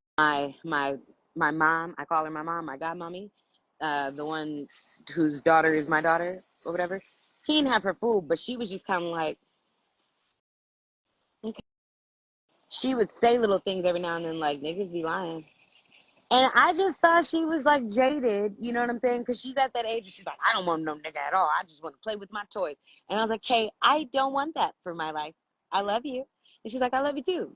I call her my mom, my godmommy, the one whose daughter is my daughter or whatever. He didn't have her fooled, but she was just kind of like, okay. She would say little things every now and then, like, niggas be lying. And I just thought she was like jaded, you know what I'm saying? Because she's at that age, she's like, I don't want no nigga at all. I just want to play with my toys. And I was like, hey, I don't want that for my life. I love you. And she's like, I love you too.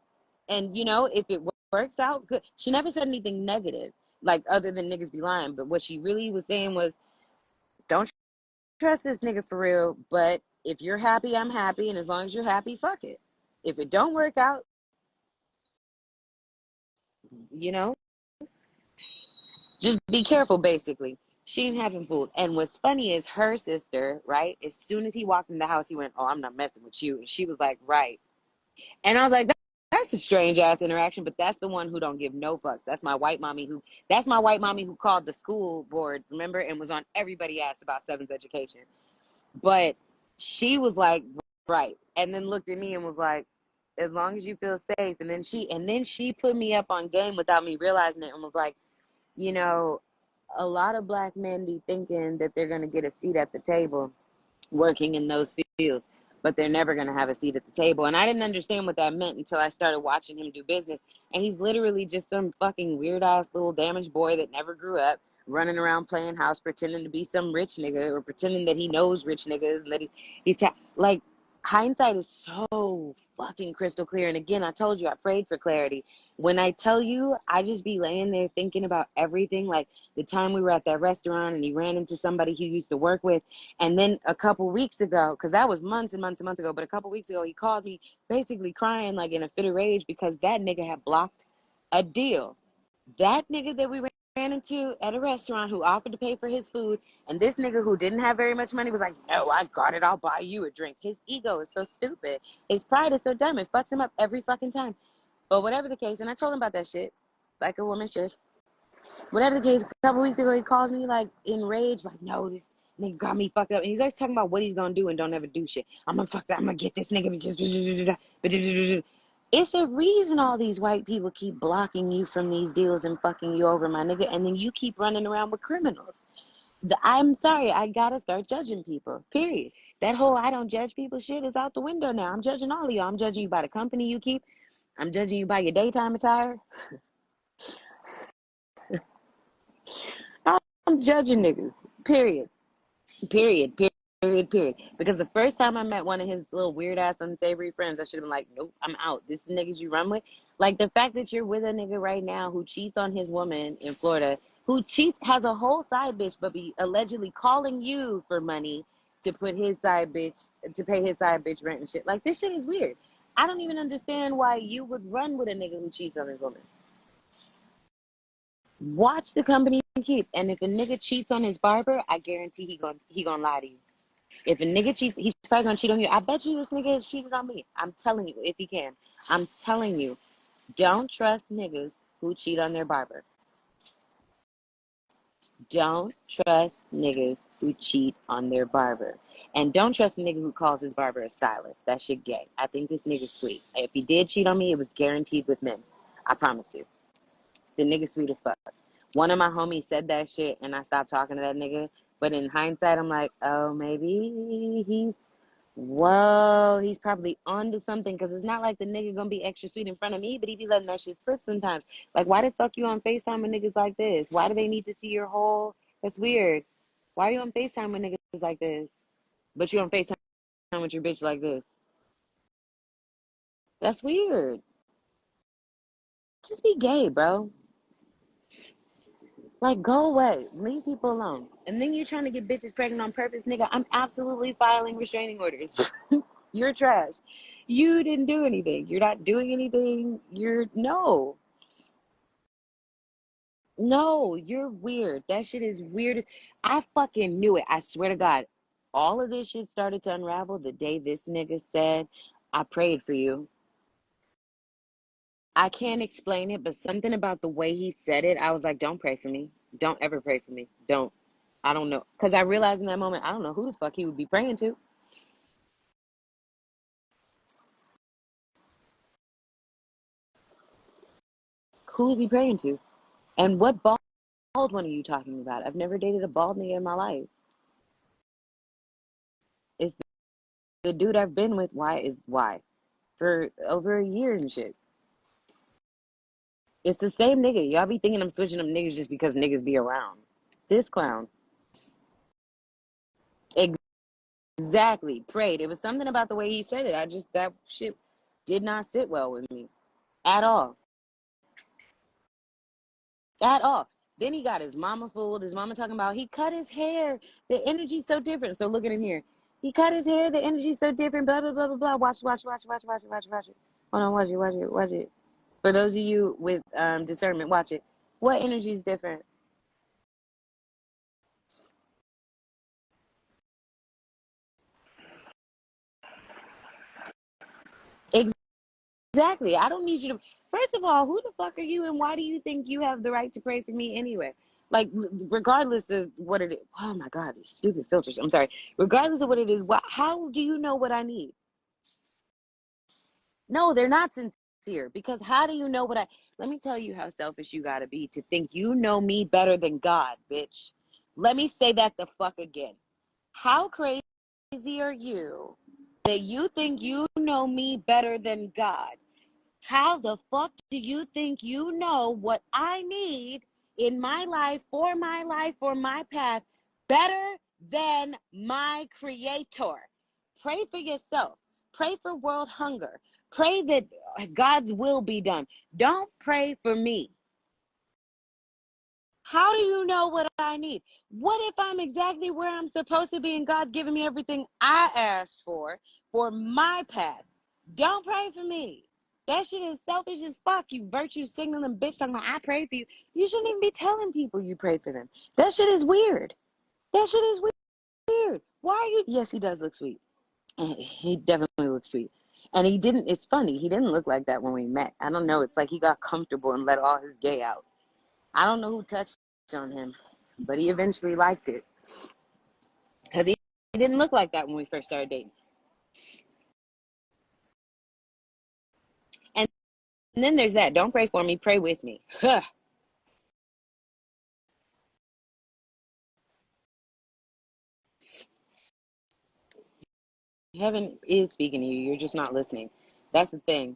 And, if it works out, good. She never said anything negative, like other than niggas be lying. But what she really was saying was, don't trust this nigga for real. But if you're happy, I'm happy. And as long as you're happy, fuck it. If it don't work out, you know, just be careful, basically. She didn't have him fooled. And what's funny is her sister, right? As soon as he walked in the house, he went, oh, I'm not messing with you. And she was like, right. And I was like, that's a strange ass interaction, but that's the one who don't give no fucks. That's my white mommy who called the school board, remember, and was on everybody asked about Seven's education. But she was like, right. And then looked at me and was like, as long as you feel safe. And then she put me up on game without me realizing it and was like, a lot of black men be thinking that they're going to get a seat at the table working in those fields, but they're never going to have a seat at the table. And I didn't understand what that meant until I started watching him do business. And he's literally just some fucking weird ass little damaged boy that never grew up, running around playing house, pretending to be some rich nigga or pretending that he knows rich niggas and that like, hindsight is so fucking crystal clear. And again, I told you I prayed for clarity. When I tell you, I just be laying there thinking about everything. Like the time we were at that restaurant and he ran into somebody he used to work with. And then a couple weeks ago, because that was months and months and months ago, but a couple weeks ago, he called me basically crying like in a fit of rage because that nigga had blocked a deal. That nigga that we ran into at a restaurant who offered to pay for his food, and this nigga who didn't have very much money was like, no, I got it, I'll buy you a drink. His ego is so stupid. His pride is so dumb. It fucks him up every fucking time. But whatever the case, and I told him about that shit, like a woman should. Whatever the case, a couple weeks ago, he calls me like enraged, like, no, this nigga got me fucked up. And he's always talking about what he's gonna do and don't ever do shit. I'm gonna get this nigga because it's a reason all these white people keep blocking you from these deals and fucking you over, my nigga, and then you keep running around with criminals. I'm sorry, I gotta start judging people, period. That whole I don't judge people shit is out the window now. I'm judging all of you. I'm judging you by the company you keep. I'm judging you by your daytime attire. I'm judging niggas, period. Period. Period. Period. Period. Because the first time I met one of his little weird ass unsavory friends, I should have been like, nope, I'm out. This is the niggas you run with. Like the fact that you're with a nigga right now who cheats on his woman in Florida, has a whole side bitch, but be allegedly calling you for money to put his side bitch to pay his side bitch rent and shit. Like this shit is weird. I don't even understand why you would run with a nigga who cheats on his woman. Watch the company you keep, and if a nigga cheats on his barber, I guarantee he gonna lie to you. If a nigga cheats, he's probably gonna cheat on you. I bet you this nigga has cheated on me. I'm telling you, if he can. I'm telling you, don't trust niggas who cheat on their barber. Don't trust niggas who cheat on their barber. And don't trust a nigga who calls his barber a stylist. That shit gay. I think this nigga's sweet. If he did cheat on me, it was guaranteed with men. I promise you. The nigga sweet as fuck. One of my homies said that shit, and I stopped talking to that nigga. But in hindsight, I'm like, oh, maybe he's probably onto something, because it's not like the nigga gonna be extra sweet in front of me, but he be letting that shit slip sometimes. Like, why the fuck you on FaceTime with niggas like this? Why do they need to see your whole? That's weird. Why are you on FaceTime with niggas like this? But you on FaceTime with your bitch like this? That's weird. Just be gay, bro. Like, go away. Leave people alone. And then you're trying to get bitches pregnant on purpose, nigga. I'm absolutely filing restraining orders. You're trash. You didn't do anything. You're not doing anything. No. No, you're weird. That shit is weird. I fucking knew it. I swear to God. All of this shit started to unravel the day this nigga said, I prayed for you. I can't explain it, but something about the way he said it, I was like, don't pray for me. Don't ever pray for me. Don't. I don't know. Because I realized in that moment, I don't know who the fuck he would be praying to. Who is he praying to? And what bald one are you talking about? I've never dated a bald nigga in my life. It's the dude I've been with. Why? For over a year and shit. It's the same nigga. Y'all be thinking I'm switching up niggas just because niggas be around. This clown. Exactly. Prayed. It was something about the way he said it. That shit did not sit well with me at all. At all. Then he got his mama fooled. His mama talking about he cut his hair. The energy's so different. So look at him here. He cut his hair. The energy's so different. Blah, blah, blah, blah, blah. Watch it. Hold on. Watch it. For those of you with discernment, watch it. What energy is different? Exactly. I don't need you to. First of all, who the fuck are you, and why do you think you have the right to pray for me anyway? Like, regardless of what it is. Oh my God, these stupid filters. I'm sorry. Regardless of what it is, how do you know what I need? No, they're not sincere, because how do you know what I? Let me tell you how selfish you gotta be to think you know me better than God, bitch. Let me say that the fuck again. How crazy are you that you think you know me better than God? How the fuck do you think you know what I need in my life, for my path, better than my creator? Pray for yourself. Pray for world hunger. Pray that God's will be done. Don't pray for me. How do you know what I need? What if I'm exactly where I'm supposed to be and God's giving me everything I asked for my path? Don't pray for me. That shit is selfish as fuck. You virtue signaling bitch talking about I pray for you. You shouldn't even be telling people you pray for them. That shit is weird. That shit is weird. Why are you? Yes, he does look sweet. He definitely looks sweet. And he didn't, it's funny, he didn't look like that when we met. I don't know. It's like he got comfortable and let all his gay out. I don't know who touched on him, but he eventually liked it. Because he didn't look like that when we first started dating. And then there's that. Don't pray for me, pray with me. Huh. Heaven is speaking to you. You're just not listening. That's the thing.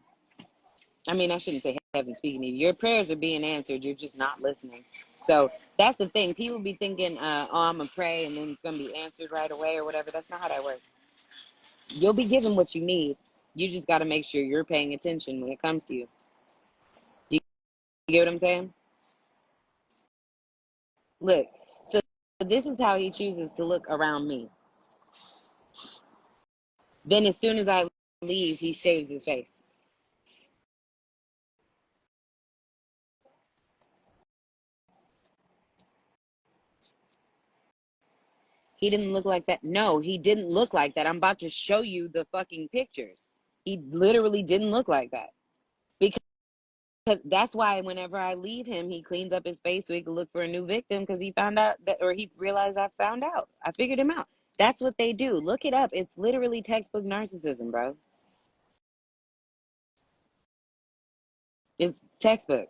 I mean, I shouldn't say heaven speaking to you. Your prayers are being answered. You're just not listening. So that's the thing. People be thinking, oh, I'm going to pray and then it's going to be answered right away or whatever. That's not how that works. You'll be given what you need. You just got to make sure you're paying attention when it comes to you. Do you get what I'm saying? Look, so this is how he chooses to look around me. Then as soon as I leave, he shaves his face. He didn't look like that. No, he didn't look like that. I'm about to show you the fucking pictures. He literally didn't look like that. Because that's why whenever I leave him, he cleans up his face so he can look for a new victim, because he found out that, or he realized I found out. I figured him out. That's what they do. Look it up. It's literally textbook narcissism, bro. It's textbook.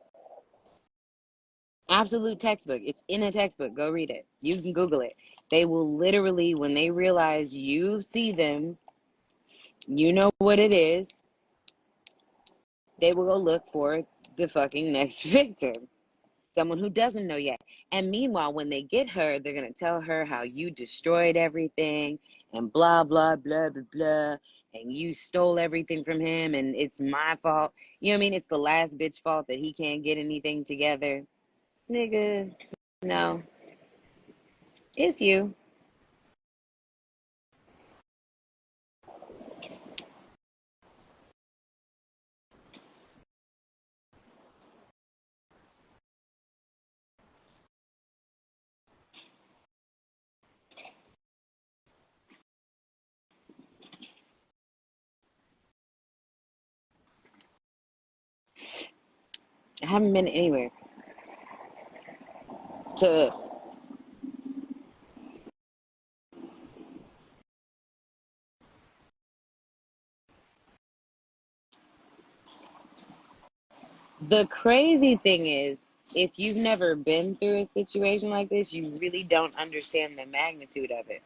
Absolute textbook. It's in a textbook. Go read it. You can Google it. They will literally, when they realize you see them, you know what it is, they will go look for the fucking next victim. Someone who doesn't know yet. And meanwhile, when they get her, they're going to tell her how you destroyed everything and blah, blah, blah, blah, blah. And you stole everything from him and it's my fault. You know what I mean? It's the last bitch fault that he can't get anything together. Nigga, no. It's you. I haven't been anywhere to this. The crazy thing is, if you've never been through a situation like this, you really don't understand the magnitude of it.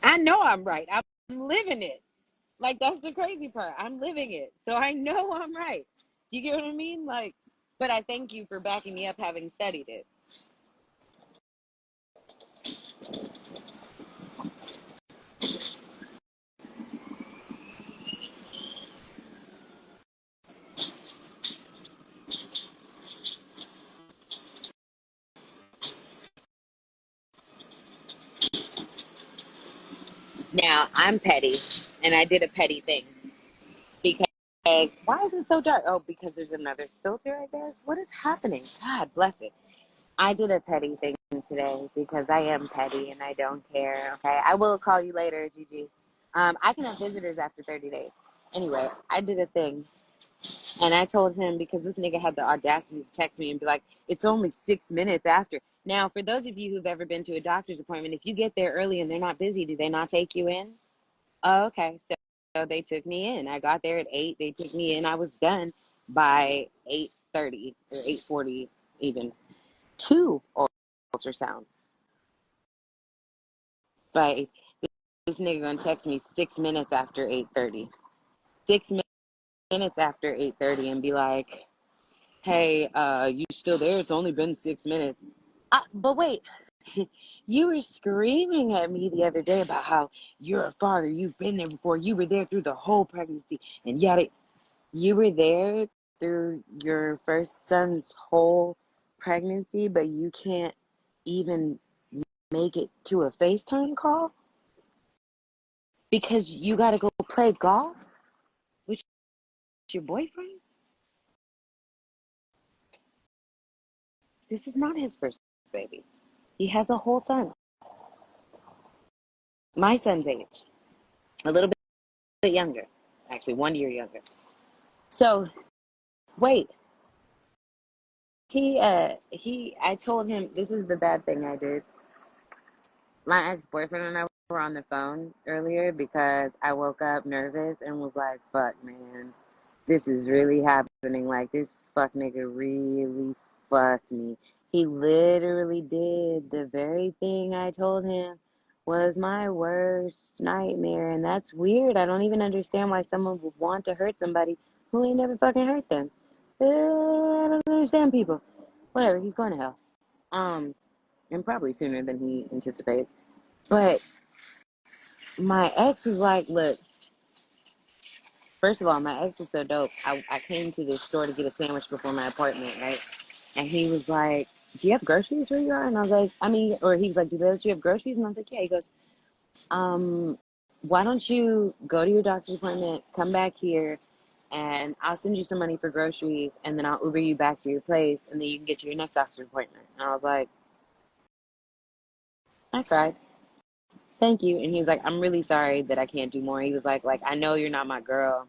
I know I'm right. I'm living it. Like, that's the crazy part. I'm living it. So I know I'm right. You get what I mean? Like, but I thank you for backing me up having studied it. Now, I'm petty, and I did a petty thing. Because, why is it so dark? Oh, because there's another filter, I guess. What is happening? God bless it. I did a petty thing today because I am petty and I don't care. Okay, I will call you later, Gigi. I can have visitors after 30 days. Anyway, I did a thing, and I told him because this nigga had the audacity to text me and be like, "It's only 6 minutes after." Now, for those of you who've ever been to a doctor's appointment, if you get there early and they're not busy, do they not take you in? Oh, okay, so they took me in. I got there at 8. They took me in. I was done by 8:30 or 8:40 even. 2 ultrasounds. But this nigga gonna text me 6 minutes after 8:30. 6 minutes after 8:30 and be like, "Hey, you still there? It's only been 6 minutes." But wait, you were screaming at me the other day about how you're a father. You've been there before. You were there through the whole pregnancy, and yada. You were there through your first son's whole pregnancy, but you can't even make it to a FaceTime call because you got to go play golf with your boyfriend? This is not his first baby. He has a whole son. My son's age. A little bit younger. Actually, 1 year younger. So, wait. I told him, this is the bad thing I did. My ex-boyfriend and I were on the phone earlier because I woke up nervous and was like, fuck, man. This is really happening. Like, this fuck nigga really fucked me. He literally did the very thing I told him was my worst nightmare. And that's weird. I don't even understand why someone would want to hurt somebody who ain't never fucking hurt them. I don't understand people. Whatever, he's going to hell. And probably sooner than he anticipates. But my ex was like, look, first of all, my ex is so dope. I came to the store to get a sandwich before my appointment, right? And he was like, do you have groceries where you are? And I was like, or he was like, do you have groceries? And I was like, yeah. He goes, why don't you go to your doctor's appointment, come back here, and I'll send you some money for groceries, and then I'll Uber you back to your place, and then you can get to your next doctor's appointment. And I was like, I tried. Thank you. And he was like, I'm really sorry that I can't do more. He was like, I know you're not my girl.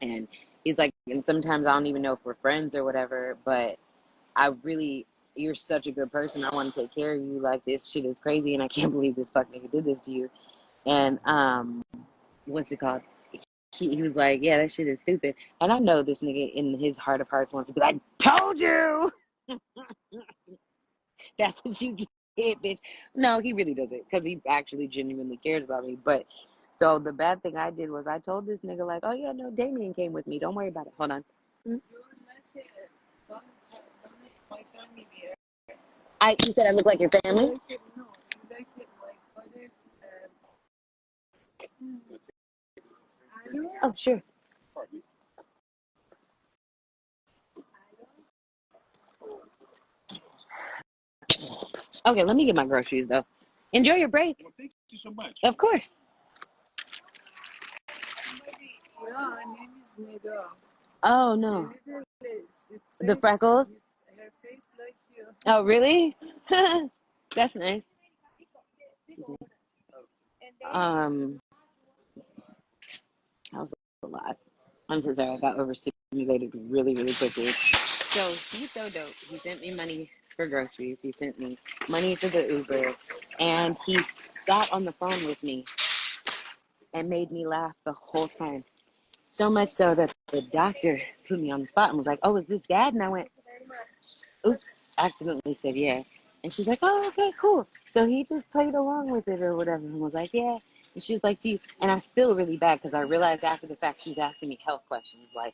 And he's like, and sometimes I don't even know if we're friends or whatever, but I really, you're such a good person. I want to take care of you. Like, this shit is crazy, and I can't believe this fuck nigga did this to you. And what's it called? He was like, yeah, that shit is stupid. And I know this nigga in his heart of hearts wants to be like, told you. That's what you get, bitch. No, he really doesn't, because he actually genuinely cares about me. But so the bad thing I did was I told this nigga like, oh yeah, no, Damien came with me. Don't worry about it. Hold on. You said I look like your family? Oh, sure. Okay, let me get my groceries though. Enjoy your break. Well, thank you so much. Of course. Yeah, her name is Neda. Oh no. It's The very freckles? her face like you. Oh really? That's nice. Um, that was a lot. I'm so sorry. I got overstimulated really, really quickly. So he's so dope. He sent me money for groceries. He sent me money for the Uber, and he got on the phone with me and made me laugh the whole time. So much so that the doctor put me on the spot and was like, "Oh, is this dad?" And I went, "Oops," accidentally said yeah. And she's like, "Oh, okay, cool." So he just played along with it or whatever and was like, "Yeah." And she was like, "Do you?" And I feel really bad because I realized after the fact she was asking me health questions like,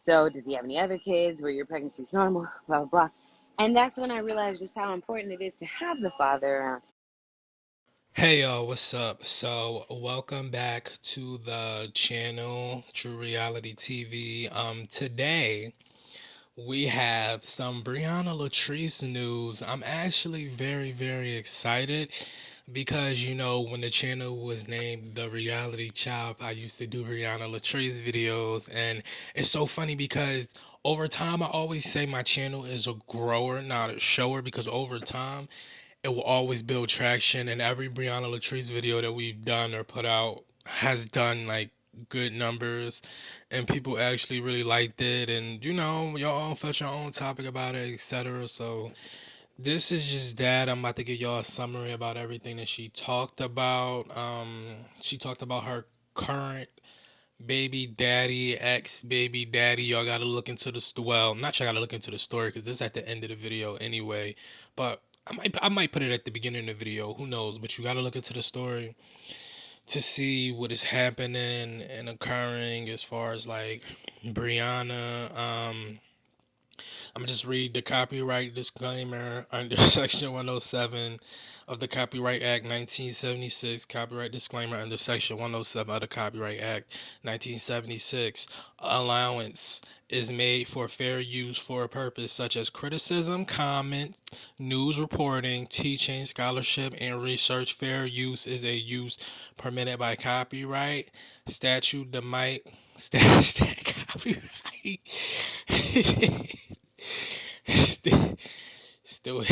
"So, does he have any other kids? Were your pregnancies normal?" Blah blah blah. And that's when I realized just how important it is to have the father around. Hey y'all, what's up? So, welcome back to the channel True Reality TV. Today we have some Briana Latrice news. I'm actually very, very excited because when the channel was named The Reality Chop, I used to do Briana Latrice videos, and it's so funny because over time I always say my channel is a grower, not a shower, because over time it will always build traction, and every Brianna Latrice video that we've done or put out has done like good numbers, and people actually really liked it, and y'all all felt your own topic about it, etc. So this is just that. I'm about to give y'all a summary about everything that she talked about. She talked about her current baby daddy, ex baby daddy. Y'all gotta look into the well, not y'all gotta look into the story because this is at the end of the video anyway. But I might put it at the beginning of the video. Who knows? But you gotta look into the story to see what is happening and occurring as far as like Brianna. I'm gonna just read the copyright disclaimer under Section 107 of the Copyright Act 1976. Copyright disclaimer under Section 107 of the Copyright Act 1976. Allowance is made for fair use for a purpose such as criticism, comment, news reporting, teaching, scholarship, and research. Fair use is a use permitted by copyright statute. The might copyright. still, still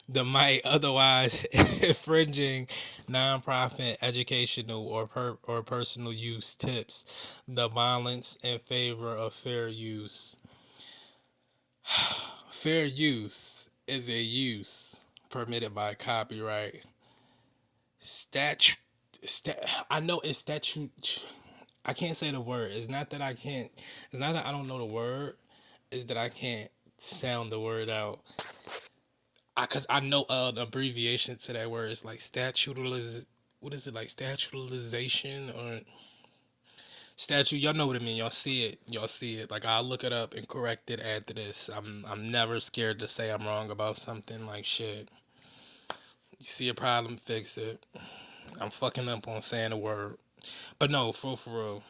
the might otherwise infringing nonprofit educational or personal use tips the violence in favor of fair use. Fair use is a use permitted by copyright statute. I know it's statute. I can't say the word. It's not that I can't. It's not that I don't know the word. It's that I can't sound the word out. Cause I know an abbreviation to that word is like statutaliz. What is it, like statutalization or statute? Y'all know what I mean. Y'all see it. Y'all see it. Like I'll look it up and correct it after this. I'm never scared to say I'm wrong about something. Like shit. You see a problem, fix it. I'm fucking up on saying a word. But no, for real.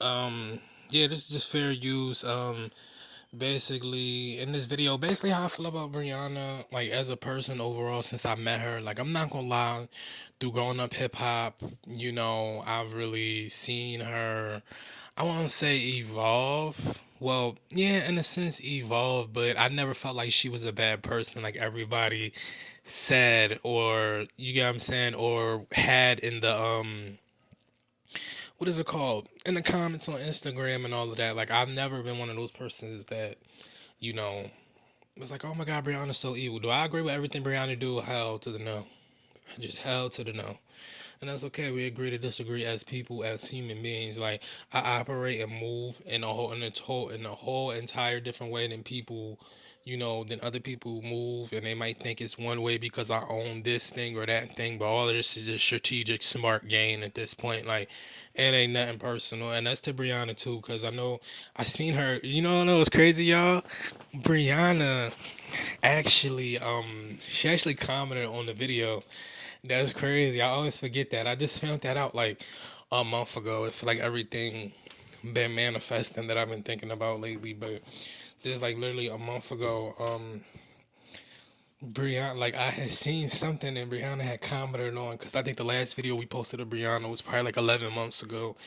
Yeah, this is just fair use. Basically in this video, basically how I feel about Brianna, like as a person overall since I met her. Like I'm not gonna lie, through growing up hip hop, I've really seen her, I wanna say evolve Well, yeah, in a sense, evolved, but I never felt like she was a bad person, like everybody said, or you get what I'm saying, or had in the what is it called, in the comments on Instagram and all of that. Like I've never been one of those persons that you know was like, oh my God, Brianna's so evil. Do I agree with everything Brianna do? Hell to the no, just hell to the no. And that's okay. We agree to disagree as people, as human beings. Like I operate and move in a whole entire different way than people, than other people move, and they might think it's one way because I own this thing or that thing. But all of this is just strategic, smart gain at this point. Like it ain't nothing personal, and that's to Brianna too, because I know I seen her. I know it's crazy, y'all. Brianna actually, she actually commented on the video. That's crazy. I always forget that. I just found that out like a month ago. It's like everything been manifesting that I've been thinking about lately. But this like literally a month ago, Brianna, like I had seen something and Brianna had commented on, because I think the last video we posted of Brianna was probably like 11 months ago,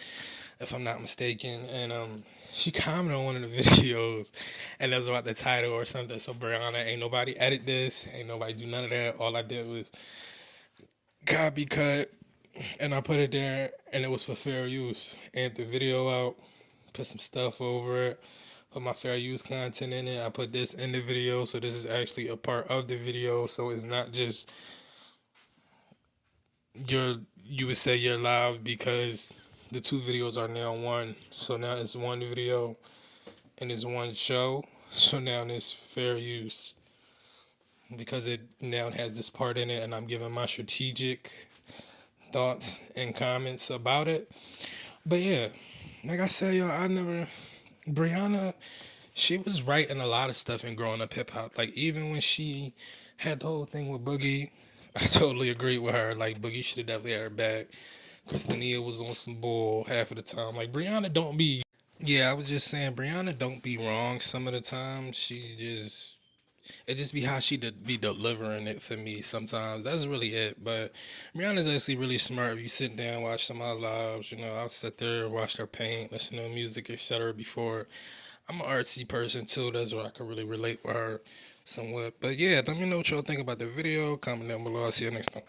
if I'm not mistaken. And she commented on one of the videos and that was about the title or something. So Brianna, ain't nobody edit this, ain't nobody do none of that. All I did was copy cut and I put it there, and it was for fair use. And the video out, put some stuff over it, put my fair use content in it. I put this in the video, so this is actually a part of the video. So it's not just you would say you're live, because the two videos are now one. So now it's one video and it's one show. So now it's fair use because it now has this part in it, and I'm giving my strategic thoughts and comments about it. But yeah, like I said, yo, I never. Brianna, she was right in a lot of stuff in growing up hip hop. Like, even when she had the whole thing with Boogie, I totally agree with her. Like, Boogie should have definitely had her back. Christina was on some bull half of the time. Like, Brianna don't be. Yeah, I was just saying, Brianna don't be wrong some of the time. She just. It just be how she be delivering it for me sometimes. That's really it. But Rihanna's actually really smart. If you sit down, watch some of her lives, I'll sit there, watch her paint, listen to music, etc. Before I'm an artsy person too. That's where I can really relate with her somewhat. But yeah, let me know what y'all think about the video. Comment down below. I'll see you next time.